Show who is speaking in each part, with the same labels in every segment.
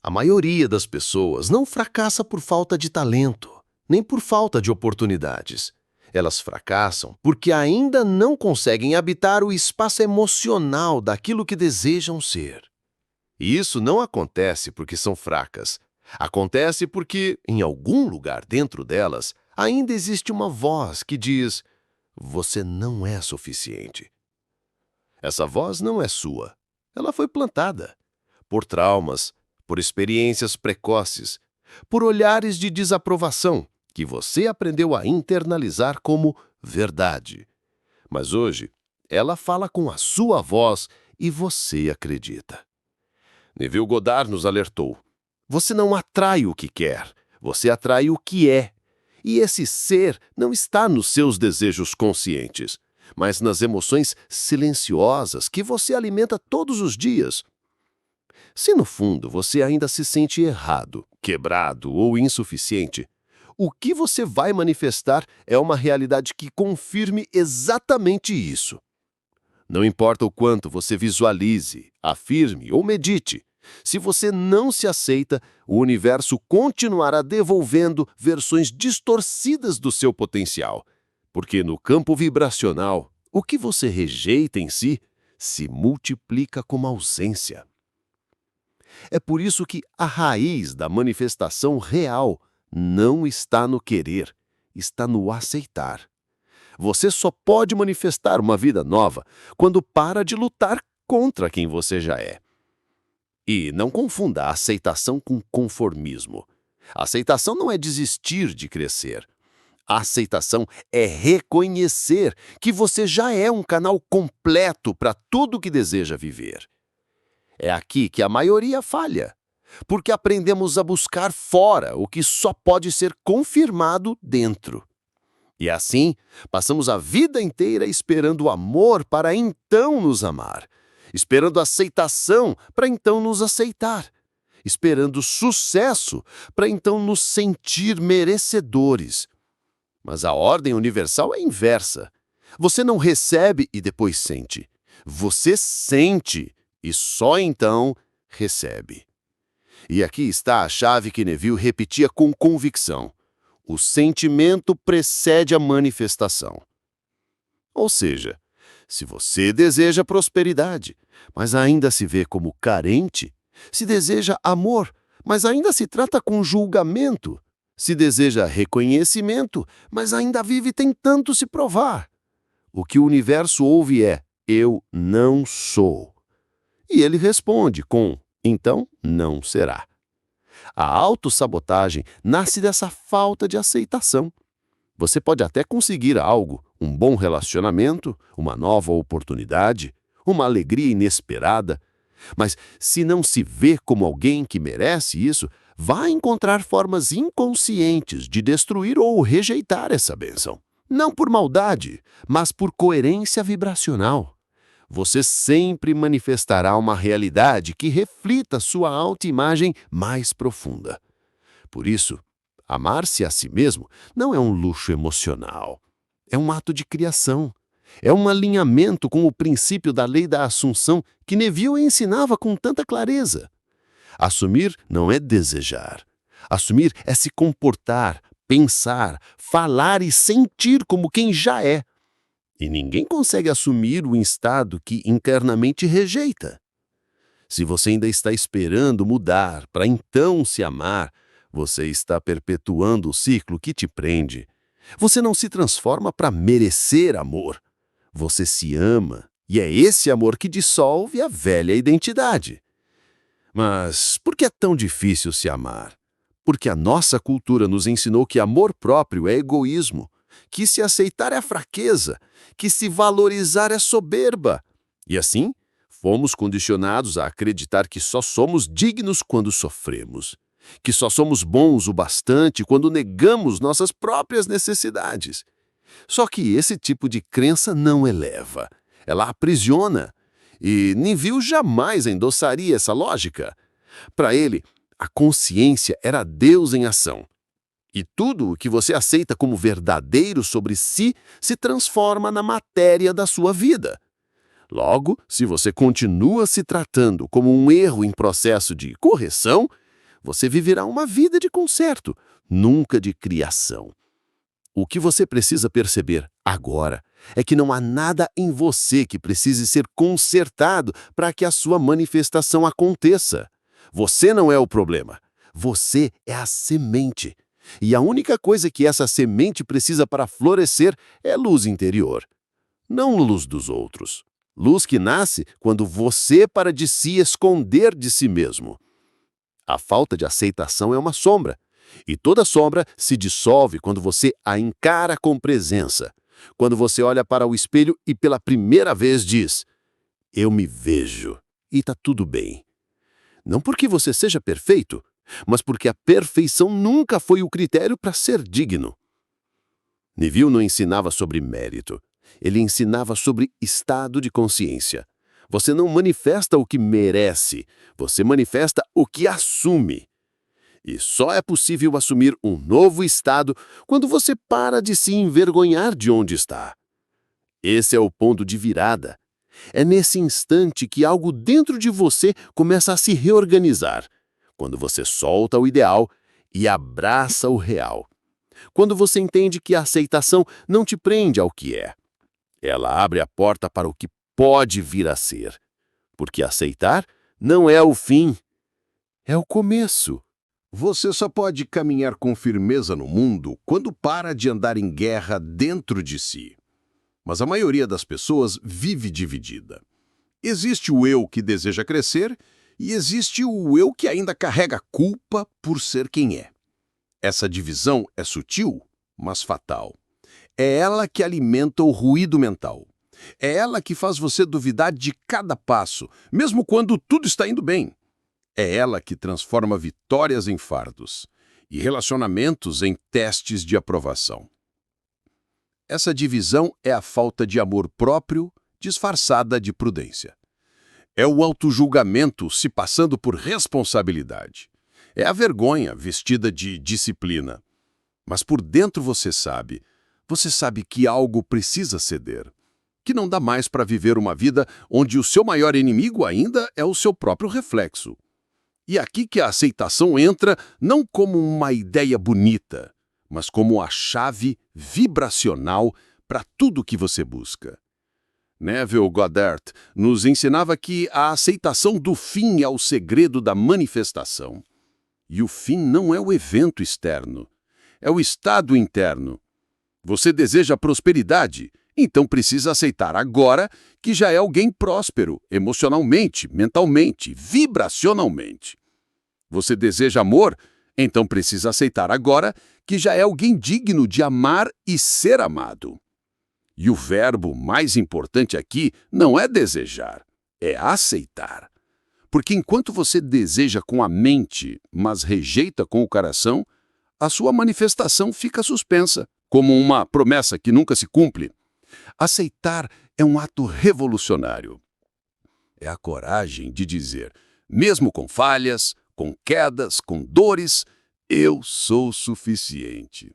Speaker 1: A maioria das pessoas não fracassa por falta de talento, nem por falta de oportunidades. Elas fracassam porque ainda não conseguem habitar o espaço emocional daquilo que desejam ser. E isso não acontece porque são fracas. Acontece porque, em algum lugar dentro delas, ainda existe uma voz que diz: você não é suficiente. Essa voz não é sua. Ela foi plantada por traumas, por experiências precoces, por olhares de desaprovação que você aprendeu a internalizar como verdade. Mas hoje, ela fala com a sua voz e você acredita. Neville Goddard nos alertou: você não atrai o que quer, você atrai o que é. E esse ser não está nos seus desejos conscientes, mas nas emoções silenciosas que você alimenta todos os dias. Se no fundo você ainda se sente errado, quebrado ou insuficiente, o que você vai manifestar é uma realidade que confirme exatamente isso. Não importa o quanto você visualize, afirme ou medite, se você não se aceita, o universo continuará devolvendo versões distorcidas do seu potencial. Porque no campo vibracional, o que você rejeita em si se multiplica como ausência. É por isso que a raiz da manifestação real não está no querer, está no aceitar. Você só pode manifestar uma vida nova quando para de lutar contra quem você já é. E não confunda a aceitação com conformismo. A aceitação não é desistir de crescer. A aceitação é reconhecer que você já é um canal completo para tudo o que deseja viver. É aqui que a maioria falha, porque aprendemos a buscar fora o que só pode ser confirmado dentro. E assim, passamos a vida inteira esperando o amor para então nos amar, esperando aceitação para então nos aceitar, esperando sucesso para então nos sentir merecedores. Mas a ordem universal é inversa. Você não recebe e depois sente. Você sente e só então recebe. E aqui está a chave que Neville repetia com convicção: o sentimento precede a manifestação. Ou seja, se você deseja prosperidade, mas ainda se vê como carente, se deseja amor, mas ainda se trata com julgamento, se deseja reconhecimento, mas ainda vive tentando se provar, o que o universo ouve é: eu não sou. E ele responde com: então não será. A autossabotagem nasce dessa falta de aceitação. Você pode até conseguir algo, um bom relacionamento, uma nova oportunidade, uma alegria inesperada, mas se não se vê como alguém que merece isso, vai encontrar formas inconscientes de destruir ou rejeitar essa bênção. Não por maldade, mas por coerência vibracional. Você sempre manifestará uma realidade que reflita sua autoimagem mais profunda. Por isso, amar-se a si mesmo não é um luxo emocional. É um ato de criação. É um alinhamento com o princípio da lei da assunção que Neville ensinava com tanta clareza. Assumir não é desejar. Assumir é se comportar, pensar, falar e sentir como quem já é. E ninguém consegue assumir o estado que internamente rejeita. Se você ainda está esperando mudar para então se amar, você está perpetuando o ciclo que te prende. Você não se transforma para merecer amor. Você se ama, e é esse amor que dissolve a velha identidade. Mas por que é tão difícil se amar? Porque a nossa cultura nos ensinou que amor próprio é egoísmo, que se aceitar é fraqueza, que se valorizar é soberba. E assim, fomos condicionados a acreditar que só somos dignos quando sofremos, que só somos bons o bastante quando negamos nossas próprias necessidades. Só que esse tipo de crença não eleva, ela aprisiona. E Neville jamais endossaria essa lógica. Para ele, a consciência era Deus em ação. E tudo o que você aceita como verdadeiro sobre si se transforma na matéria da sua vida. Logo, se você continua se tratando como um erro em processo de correção, você viverá uma vida de conserto, nunca de criação. O que você precisa perceber agora é que não há nada em você que precise ser consertado para que a sua manifestação aconteça. Você não é o problema. Você é a semente. E a única coisa que essa semente precisa para florescer é luz interior, não luz dos outros. Luz que nasce quando você para de se esconder de si mesmo. A falta de aceitação é uma sombra. E toda sombra se dissolve quando você a encara com presença. Quando você olha para o espelho e pela primeira vez diz: eu me vejo, e está tudo bem. Não porque você seja perfeito, mas porque a perfeição nunca foi o critério para ser digno. Neville não ensinava sobre mérito. Ele ensinava sobre estado de consciência. Você não manifesta o que merece, você manifesta o que assume. E só é possível assumir um novo estado quando você para de se envergonhar de onde está. Esse é o ponto de virada. É nesse instante que algo dentro de você começa a se reorganizar. Quando você solta o ideal e abraça o real. Quando você entende que a aceitação não te prende ao que é. Ela abre a porta para o que pode vir a ser. Porque aceitar não é o fim, é o começo.
Speaker 2: Você só pode caminhar com firmeza no mundo quando para de andar em guerra dentro de si. Mas a maioria das pessoas vive dividida. Existe o eu que deseja crescer e existe o eu que ainda carrega culpa por ser quem é. Essa divisão é sutil, mas fatal. É ela que alimenta o ruído mental. É ela que faz você duvidar de cada passo, mesmo quando tudo está indo bem. É ela que transforma vitórias em fardos e relacionamentos em testes de aprovação. Essa divisão é a falta de amor próprio disfarçada de prudência. É o autojulgamento se passando por responsabilidade. É a vergonha vestida de disciplina. Mas por dentro você sabe que algo precisa ceder, que não dá mais para viver uma vida onde o seu maior inimigo ainda é o seu próprio reflexo. E aqui que a aceitação entra não como uma ideia bonita, mas como a chave vibracional para tudo que você busca. Neville Goddard nos ensinava que a aceitação do fim é o segredo da manifestação. E o fim não é o evento externo, é o estado interno. Você deseja prosperidade, então precisa aceitar agora que já é alguém próspero, emocionalmente, mentalmente, vibracionalmente. Você deseja amor, então precisa aceitar agora que já é alguém digno de amar e ser amado. E o verbo mais importante aqui não é desejar, é aceitar. Porque enquanto você deseja com a mente, mas rejeita com o coração, a sua manifestação fica suspensa, como uma promessa que nunca se cumpre. Aceitar é um ato revolucionário. É a coragem de dizer, mesmo com falhas, com quedas, com dores, eu sou suficiente.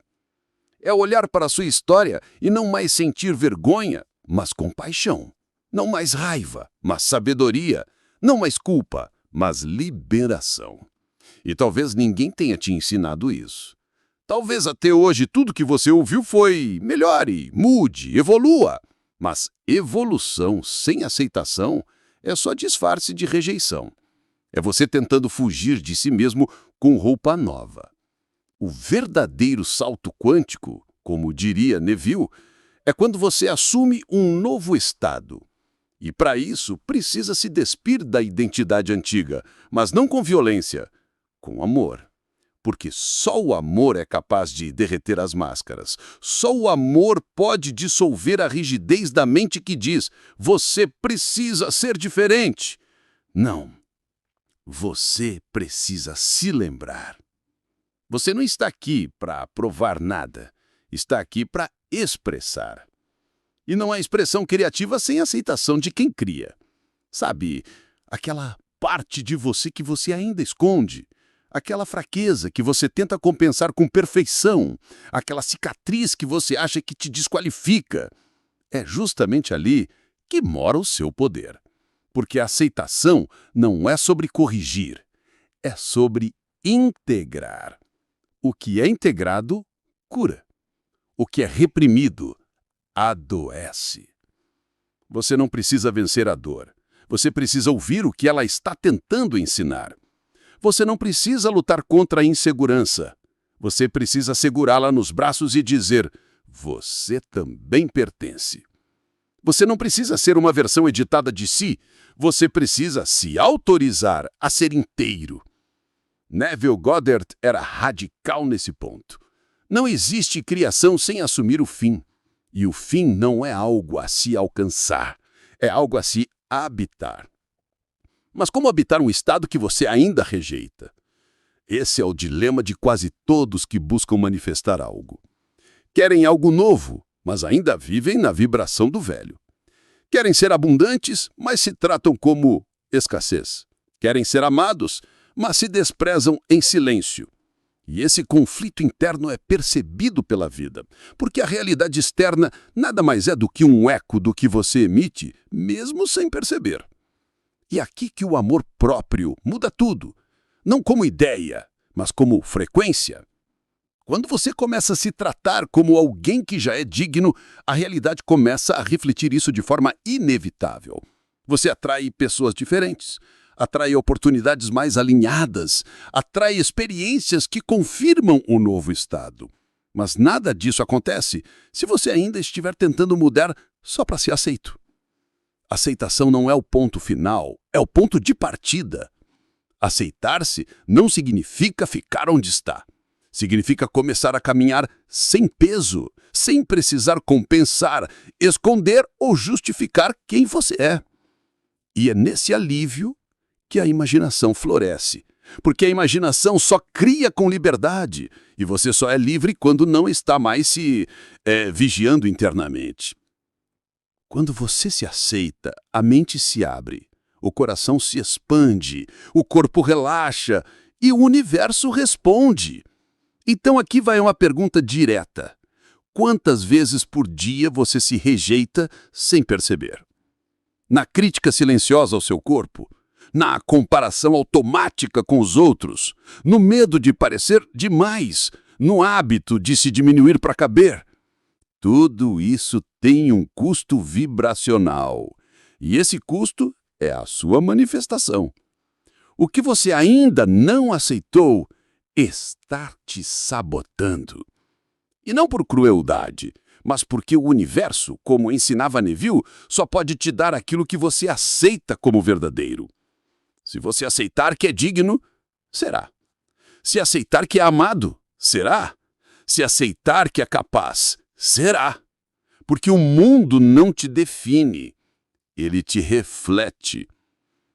Speaker 2: É olhar para a sua história e não mais sentir vergonha, mas compaixão. Não mais raiva, mas sabedoria. Não mais culpa, mas liberação. E talvez ninguém tenha te ensinado isso. Talvez até hoje tudo que você ouviu foi melhore, mude, evolua. Mas evolução sem aceitação é só disfarce de rejeição. É você tentando fugir de si mesmo com roupa nova. O verdadeiro salto quântico, como diria Neville, é quando você assume um novo estado. E para isso precisa se despir da identidade antiga, mas não com violência, com amor. Porque só o amor é capaz de derreter as máscaras. Só o amor pode dissolver a rigidez da mente que diz: você precisa ser diferente. Não. Você precisa se lembrar. Você não está aqui para provar nada. Está aqui para expressar. E não há expressão criativa sem aceitação de quem cria. Sabe, aquela parte de você que você ainda esconde. Aquela fraqueza que você tenta compensar com perfeição. Aquela cicatriz que você acha que te desqualifica. É justamente ali que mora o seu poder. Porque a aceitação não é sobre corrigir, é sobre integrar. O que é integrado, cura. O que é reprimido, adoece. Você não precisa vencer a dor. Você precisa ouvir o que ela está tentando ensinar. Você não precisa lutar contra a insegurança. Você precisa segurá-la nos braços e dizer: você também pertence. Você não precisa ser uma versão editada de si. Você precisa se autorizar a ser inteiro. Neville Goddard era radical nesse ponto. Não existe criação sem assumir o fim. E o fim não é algo a se alcançar, é algo a se habitar. Mas como habitar um estado que você ainda rejeita? Esse é o dilema de quase todos que buscam manifestar algo. Querem algo novo, mas ainda vivem na vibração do velho. Querem ser abundantes, mas se tratam como escassez. Querem ser amados, mas se desprezam em silêncio. E esse conflito interno é percebido pela vida, porque a realidade externa nada mais é do que um eco do que você emite, mesmo sem perceber. E aqui que o amor próprio muda tudo, não como ideia, mas como frequência. Quando você começa a se tratar como alguém que já é digno, a realidade começa a refletir isso de forma inevitável. Você atrai pessoas diferentes, atrai oportunidades mais alinhadas, atrai experiências que confirmam o novo estado. Mas nada disso acontece se você ainda estiver tentando mudar só para ser aceito. Aceitação não é o ponto final, é o ponto de partida. Aceitar-se não significa ficar onde está. Significa começar a caminhar sem peso, sem precisar compensar, esconder ou justificar quem você é. E é nesse alívio que a imaginação floresce. Porque a imaginação só cria com liberdade, e você só é livre quando não está mais se vigiando internamente. Quando você se aceita, a mente se abre, o coração se expande, o corpo relaxa e o universo responde. Então aqui vai uma pergunta direta. Quantas vezes por dia você se rejeita sem perceber? Na crítica silenciosa ao seu corpo? Na comparação automática com os outros? No medo de parecer demais? No hábito de se diminuir para caber? Tudo isso tem um custo vibracional. E esse custo é a sua manifestação. O que você ainda não aceitou está te sabotando. E não por crueldade, mas porque o universo, como ensinava Neville, só pode te dar aquilo que você aceita como verdadeiro. Se você aceitar que é digno, será. Se aceitar que é amado, será. Se aceitar que é capaz, será. Porque o mundo não te define, ele te reflete.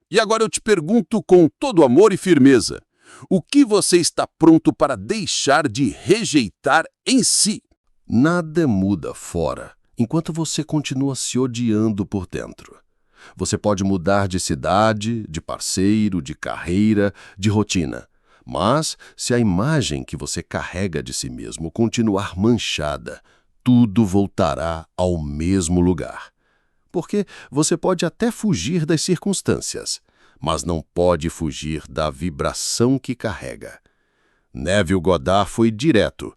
Speaker 2: E agora eu te pergunto com todo amor e firmeza, o que você está pronto para deixar de rejeitar em si?
Speaker 1: Nada muda fora, enquanto você continua se odiando por dentro. Você pode mudar de cidade, de parceiro, de carreira, de rotina. Mas, se a imagem que você carrega de si mesmo continuar manchada, tudo voltará ao mesmo lugar. Porque você pode até fugir das circunstâncias, mas não pode fugir da vibração que carrega. Neville Goddard foi direto.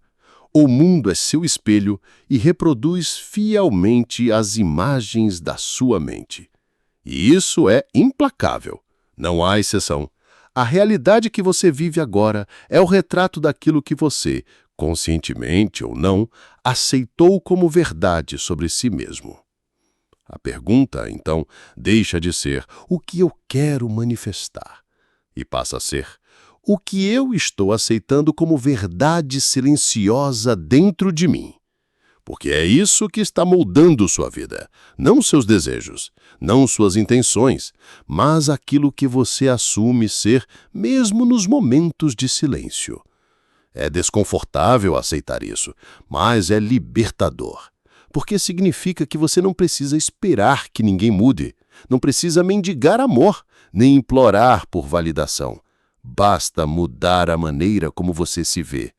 Speaker 1: O mundo é seu espelho e reproduz fielmente as imagens da sua mente. E isso é implacável. Não há exceção. A realidade que você vive agora é o retrato daquilo que você, conscientemente ou não, aceitou como verdade sobre si mesmo. A pergunta, então, deixa de ser o que eu quero manifestar e passa a ser o que eu estou aceitando como verdade silenciosa dentro de mim. Porque é isso que está moldando sua vida, não seus desejos, não suas intenções, mas aquilo que você assume ser mesmo nos momentos de silêncio. É desconfortável aceitar isso, mas é libertador. Porque significa que você não precisa esperar que ninguém mude, não precisa mendigar amor, nem implorar por validação. Basta mudar a maneira como você se vê.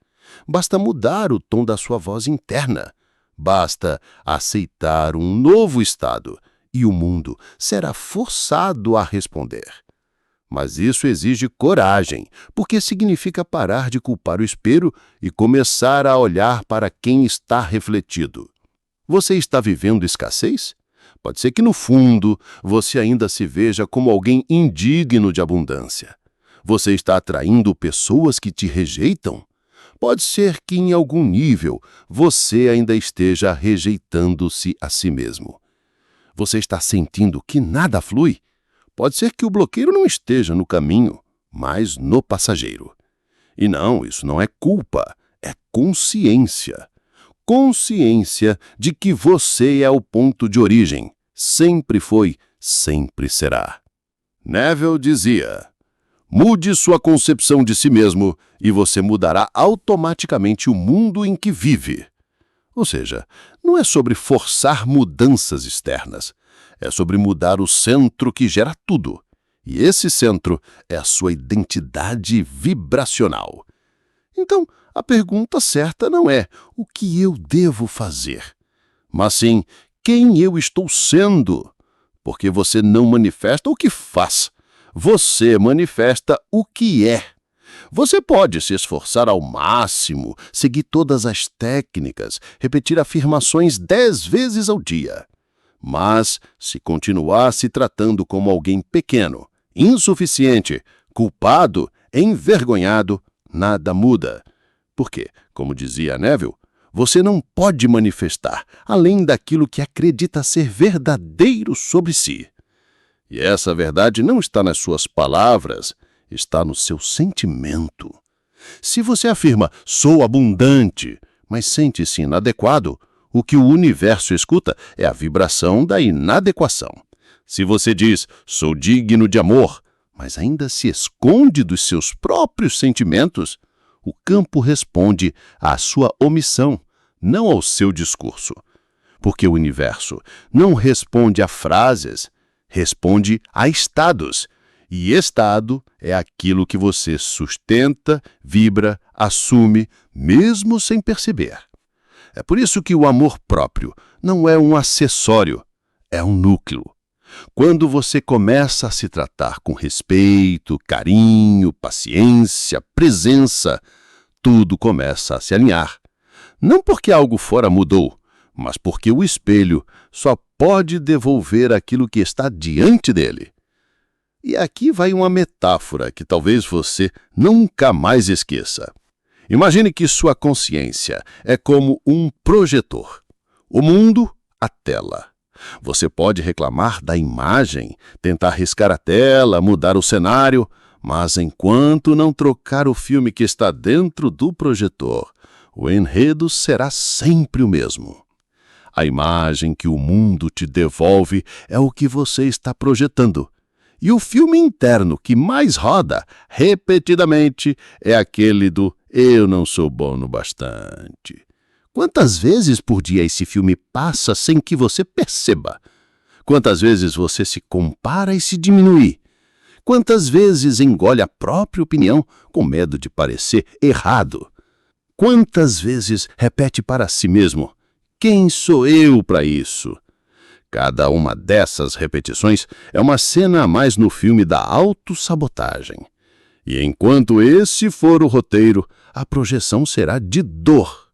Speaker 1: Basta mudar o tom da sua voz interna. Basta aceitar um novo estado e o mundo será forçado a responder.
Speaker 3: Mas isso exige coragem, porque significa parar de culpar o espelho e começar a olhar para quem está refletido. Você está vivendo escassez? Pode ser que, no fundo, você ainda se veja como alguém indigno de abundância. Você está atraindo pessoas que te rejeitam? Pode ser que, em algum nível, você ainda esteja rejeitando-se a si mesmo. Você está sentindo que nada flui? Pode ser que o bloqueio não esteja no caminho, mas no passageiro. E não, isso não é culpa, é consciência. Consciência de que você é o ponto de origem. Sempre foi, sempre será. Neville dizia: mude sua concepção de si mesmo e você mudará automaticamente o mundo em que vive. Ou seja, não é sobre forçar mudanças externas. É sobre mudar o centro que gera tudo. E esse centro é a sua identidade vibracional. Então, a pergunta certa não é o que eu devo fazer, mas sim quem eu estou sendo. Porque você não manifesta o que faz, você manifesta o que é. Você pode se esforçar ao máximo, seguir todas as técnicas, repetir afirmações 10 vezes ao dia. Mas, se continuar se tratando como alguém pequeno, insuficiente, culpado, envergonhado, nada muda. Porque, como dizia Neville, você não pode manifestar além daquilo que acredita ser verdadeiro sobre si. E essa verdade não está nas suas palavras, está no seu sentimento. Se você afirma, sou abundante, mas sente-se inadequado, o que o universo escuta é a vibração da inadequação. Se você diz, sou digno de amor, mas ainda se esconde dos seus próprios sentimentos, o campo responde à sua omissão, não ao seu discurso. Porque o universo não responde a frases, responde a estados. E estado é aquilo que você sustenta, vibra, assume, mesmo sem perceber. É por isso que o amor próprio não é um acessório, é um núcleo. Quando você começa a se tratar com respeito, carinho, paciência, presença, tudo começa a se alinhar. Não porque algo fora mudou, mas porque o espelho só pode devolver aquilo que está diante dele. E aqui vai uma metáfora que talvez você nunca mais esqueça. Imagine que sua consciência é como um projetor. O mundo, a tela. Você pode reclamar da imagem, tentar riscar a tela, mudar o cenário, mas enquanto não trocar o filme que está dentro do projetor, o enredo será sempre o mesmo. A imagem que o mundo te devolve é o que você está projetando. E o filme interno que mais roda, repetidamente, é aquele do eu não sou bom no bastante. Quantas vezes por dia esse filme passa sem que você perceba? Quantas vezes você se compara e se diminui? Quantas vezes engole a própria opinião com medo de parecer errado? Quantas vezes repete para si mesmo, quem sou eu para isso? Cada uma dessas repetições é uma cena a mais no filme da autossabotagem. E enquanto esse for o roteiro, a projeção será de dor.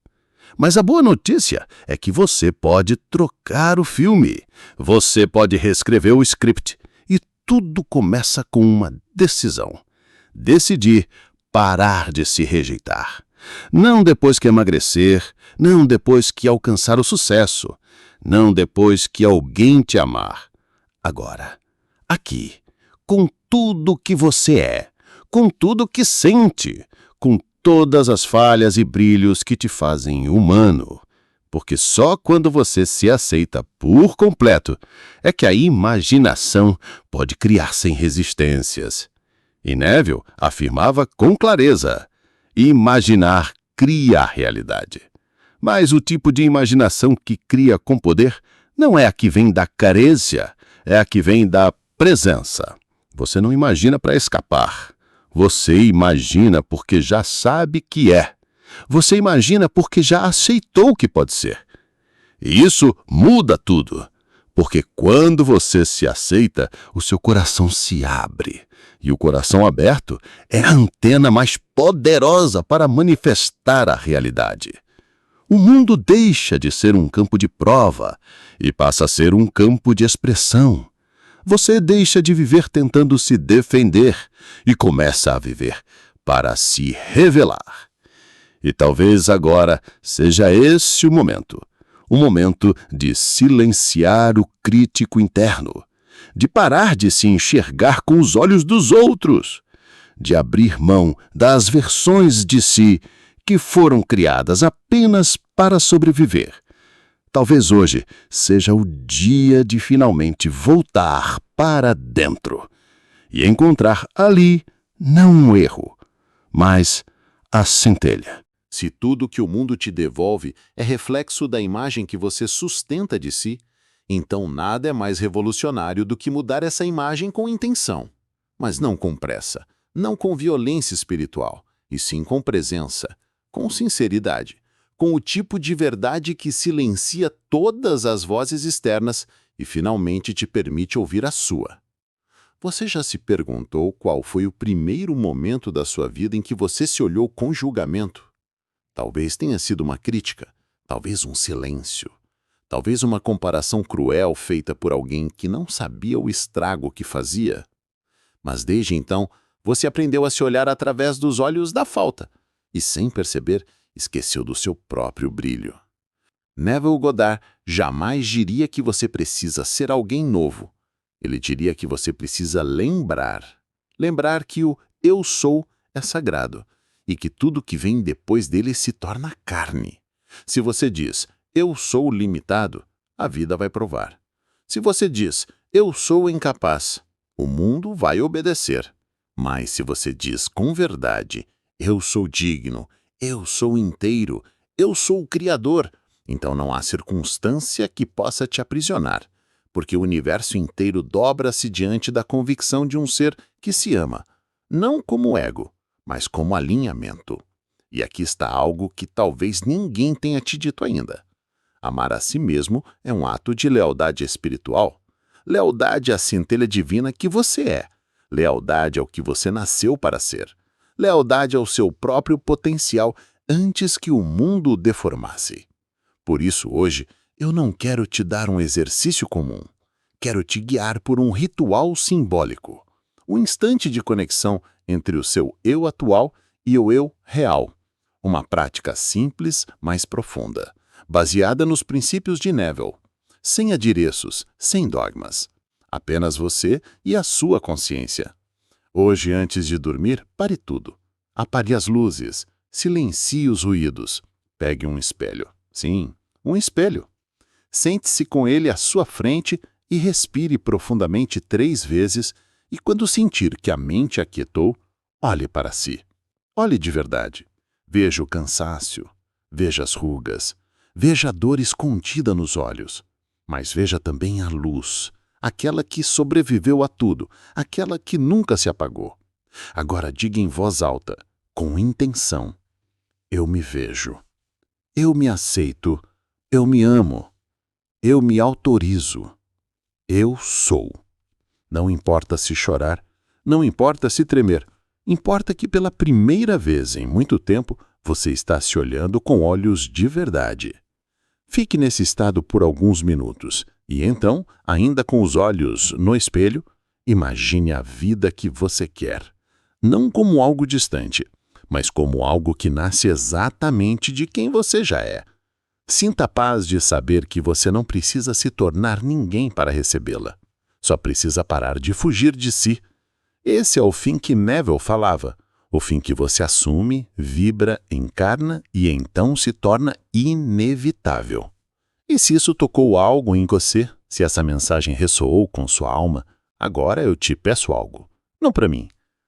Speaker 3: Mas a boa notícia é que você pode trocar o filme. Você pode reescrever o script. E tudo começa com uma decisão. Decidir parar de se rejeitar. Não depois que emagrecer, não depois que alcançar o sucesso, não depois que alguém te amar. Agora, aqui, com tudo que você é, com tudo que sente, com todas as falhas e brilhos que te fazem humano. Porque só quando você se aceita por completo é que a imaginação pode criar sem resistências. E Neville afirmava com clareza, imaginar cria a realidade. Mas o tipo de imaginação que cria com poder não é a que vem da carência, é a que vem da presença. Você não imagina para escapar. Você imagina porque já sabe que é. Você imagina porque já aceitou que pode ser. E isso muda tudo. Porque quando você se aceita, o seu coração se abre. E o coração aberto é a antena mais poderosa para manifestar a realidade. O mundo deixa de ser um campo de prova e passa a ser um campo de expressão. Você deixa de viver tentando se defender e começa a viver para se revelar. E talvez agora seja esse o momento de silenciar o crítico interno, de parar de se enxergar com os olhos dos outros, de abrir mão das versões de si que foram criadas apenas para sobreviver. Talvez hoje seja o dia de finalmente voltar para dentro e encontrar ali não um erro, mas a centelha.
Speaker 2: Se tudo que o mundo te devolve é reflexo da imagem que você sustenta de si, então nada é mais revolucionário do que mudar essa imagem com intenção. Mas não com pressa, não com violência espiritual, e sim com presença, com sinceridade, com o tipo de verdade que silencia todas as vozes externas e finalmente te permite ouvir a sua. Você já se perguntou qual foi o primeiro momento da sua vida em que você se olhou com julgamento? Talvez tenha sido uma crítica, talvez um silêncio, talvez uma comparação cruel feita por alguém que não sabia o estrago que fazia. Mas desde então, você aprendeu a se olhar através dos olhos da falta e, sem perceber, esqueceu do seu próprio brilho. Neville Goddard jamais diria que você precisa ser alguém novo. Ele diria que você precisa lembrar que o eu sou é sagrado e que tudo que vem depois dele se torna carne. Se você diz, eu sou limitado, a vida vai provar. Se você diz, eu sou incapaz, o mundo vai obedecer. Mas se você diz com verdade, eu sou digno, eu sou inteiro, eu sou o Criador, então não há circunstância que possa te aprisionar, porque o universo inteiro dobra-se diante da convicção de um ser que se ama, não como ego, mas como alinhamento. E aqui está algo que talvez ninguém tenha te dito ainda. Amar a si mesmo é um ato de lealdade espiritual. Lealdade à centelha divina que você é. Lealdade ao que você nasceu para ser. Lealdade ao seu próprio potencial antes que o mundo o deformasse. Por isso, hoje, eu não quero te dar um exercício comum. Quero te guiar por um ritual simbólico. Um instante de conexão entre o seu eu atual e o eu real. Uma prática simples, mas profunda, baseada nos princípios de Neville. Sem adereços, sem dogmas. Apenas você e a sua consciência. Hoje, antes de dormir, pare tudo. Apague as luzes. Silencie os ruídos. Pegue um espelho. Sim, um espelho. Sente-se com ele à sua frente e respire profundamente 3 vezes e quando sentir que a mente aquietou, olhe para si. Olhe de verdade. Veja o cansaço. Veja as rugas. Veja a dor escondida nos olhos. Mas veja também a luz. Aquela que sobreviveu a tudo. Aquela que nunca se apagou. Agora diga em voz alta, com intenção. Eu me vejo. Eu me aceito. Eu me amo. Eu me autorizo. Eu sou. Não importa se chorar, não importa se tremer. Importa que pela primeira vez em muito tempo você está se olhando com olhos de verdade. Fique nesse estado por alguns minutos e então, ainda com os olhos no espelho, imagine a vida que você quer. Não como algo distante, mas como algo que nasce exatamente de quem você já é. Sinta a paz de saber que você não precisa se tornar ninguém para recebê-la. Só precisa parar de fugir de si. Esse é o fim que Neville falava. O fim que você assume, vibra, encarna e então se torna inevitável. E se isso tocou algo em você, se essa mensagem ressoou com sua alma, agora eu te peço algo. Não para mim,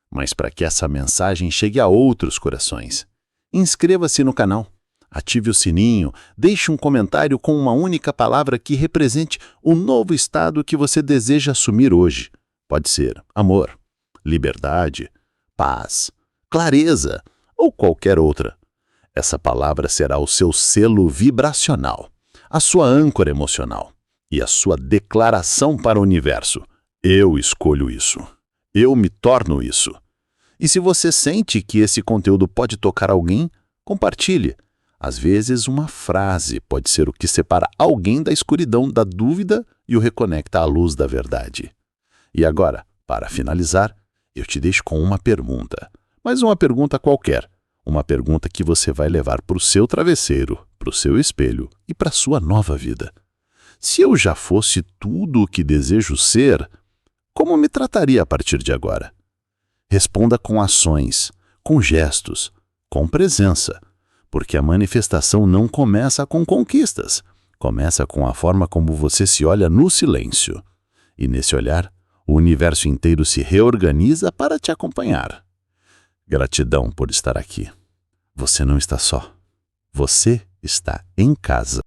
Speaker 2: mas para que essa mensagem chegue a outros corações. Inscreva-se no canal. Ative o sininho, deixe um comentário com uma única palavra que represente o novo estado que você deseja assumir hoje. Pode ser amor, liberdade, paz, clareza ou qualquer outra. Essa palavra será o seu selo vibracional, a sua âncora emocional.
Speaker 3: e a sua declaração para o universo. Eu escolho isso. Eu me torno isso. E se você sente que esse conteúdo pode tocar alguém, compartilhe. Às vezes, uma frase pode ser o que separa alguém da escuridão da dúvida e o reconecta à luz da verdade. E agora, para finalizar, eu te deixo com uma pergunta. Mas uma pergunta qualquer. Uma pergunta que você vai levar para o seu travesseiro, para o seu espelho e para a sua nova vida. Se eu já fosse tudo o que desejo ser, como me trataria a partir de agora? Responda com ações, com gestos, com presença, porque a manifestação não começa com conquistas, começa com a forma como você se olha no silêncio. E nesse olhar, o universo inteiro se reorganiza para te acompanhar. Gratidão por estar aqui. Você não está só. Você está em casa.